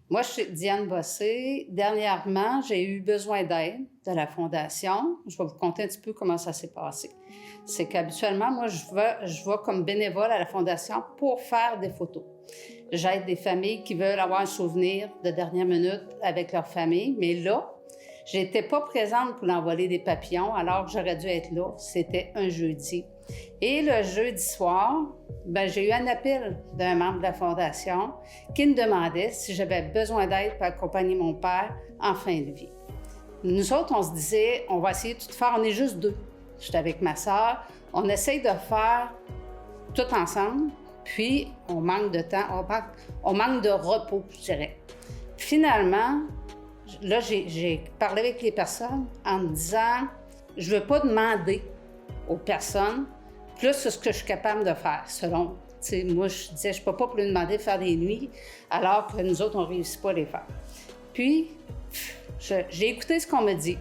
Moi, je suis Diane Bossé. Dernièrement, j'ai eu besoin d'aide de la Fondation. Je vais vous conter un petit peu comment ça s'est passé. C'est qu'habituellement, moi, je vais comme bénévole à la Fondation pour faire des photos. J'aide des familles qui veulent avoir un souvenir de dernière minute avec leur famille. Mais là, j'étais pas présente pour l'envoler des papillons alors que j'aurais dû être là. C'était un jeudi. Et le jeudi soir, j'ai eu un appel d'un membre de la Fondation qui me demandait si j'avais besoin d'aide pour accompagner mon père en fin de vie. Nous autres, on se disait, on va essayer de tout faire. On est juste deux. J'étais avec ma sœur. On essaye de faire tout ensemble. Puis, on manque de temps, on manque de repos, je dirais. Finalement, là, j'ai parlé avec les personnes en me disant, je ne veux pas demander aux personnes plus ce que je suis capable de faire, selon. Moi, je disais, je ne peux pas plus demander de faire des nuits, alors que nous autres, on ne réussit pas à les faire. Puis, j'ai écouté ce qu'on me dit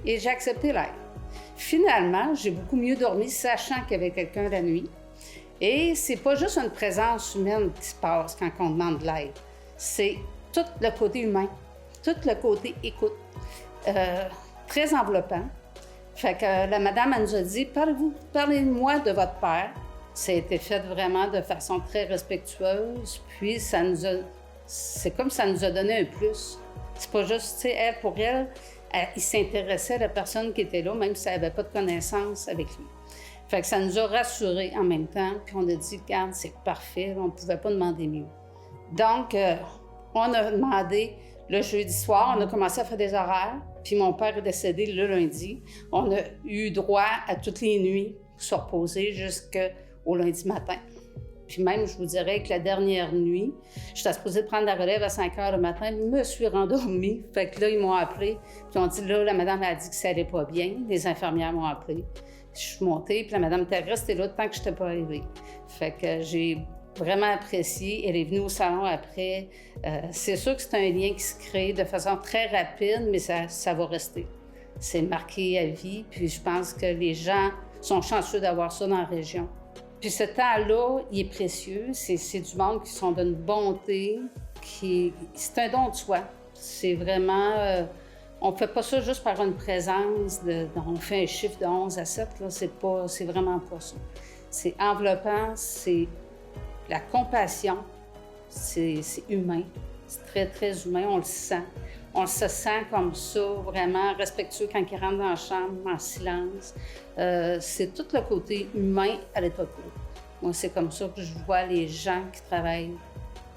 et j'ai accepté l'aide. Finalement, j'ai beaucoup mieux dormi, sachant qu'il y avait quelqu'un la nuit. Et c'est pas juste une présence humaine qui se passe quand on demande de l'aide. C'est tout le côté humain, tout le côté écoute, très enveloppant. Fait que la madame, elle nous a dit, parlez-moi de votre père. Ça a été fait vraiment de façon très respectueuse, puis c'est comme ça nous a donné un plus. C'est pas juste, tu sais, elle, pour elle, il s'intéressait à la personne qui était là, même si elle n'avait pas de connaissance avec lui. Fait que ça nous a rassurés en même temps, puis on a dit, regarde, c'est parfait, on ne pouvait pas demander mieux. Donc, on a demandé le jeudi soir, on a commencé à faire des horaires, puis mon père est décédé le lundi. On a eu droit à toutes les nuits pour se reposer jusqu'au lundi matin. Puis même, je vous dirais que la dernière nuit, j'étais supposée prendre la relève à 5 heures le matin, je me suis rendormie. Fait que là, ils m'ont appelé, puis on dit, là, la madame a dit que ça allait pas bien. Les infirmières m'ont appelé. Je suis montée, puis la madame était restée là tant que je n'étais pas arrivée. Fait que j'ai vraiment apprécié. Elle est venue au salon après. C'est sûr que c'est un lien qui se crée de façon très rapide, mais ça va rester. C'est marqué à vie, puis je pense que les gens sont chanceux d'avoir ça dans la région. Puis ce temps-là, il est précieux. C'est du monde qui sont d'une bonté, c'est un don de soi. C'est vraiment... on ne fait pas ça juste par une présence, on fait un chiffre de 11 à 7, là, c'est vraiment pas ça. C'est enveloppant, c'est la compassion, c'est humain, c'est très, très humain, on le sent. On se sent comme ça, vraiment respectueux quand il rentre dans la chambre, en silence. C'est tout le côté humain à l'état pur. Moi, c'est comme ça que je vois les gens qui travaillent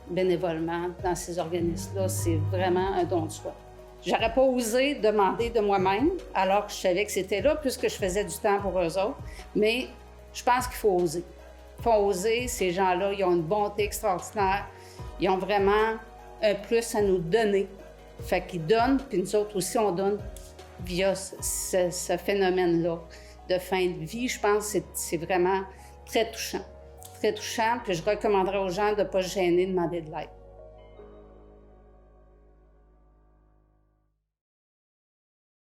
bénévolement dans ces organismes-là. C'est vraiment un don de soi. J'aurais pas osé demander de moi-même, alors que je savais que c'était là, puisque je faisais du temps pour eux autres. Mais je pense qu'il faut oser. Il faut oser. Ces gens-là, ils ont une bonté extraordinaire. Ils ont vraiment un plus à nous donner. Fait qu'ils donnent, puis nous autres aussi, on donne via ce phénomène-là de fin de vie. Je pense que c'est vraiment très touchant. Très touchant, puis je recommanderais aux gens de ne pas se gêner de demander de l'aide.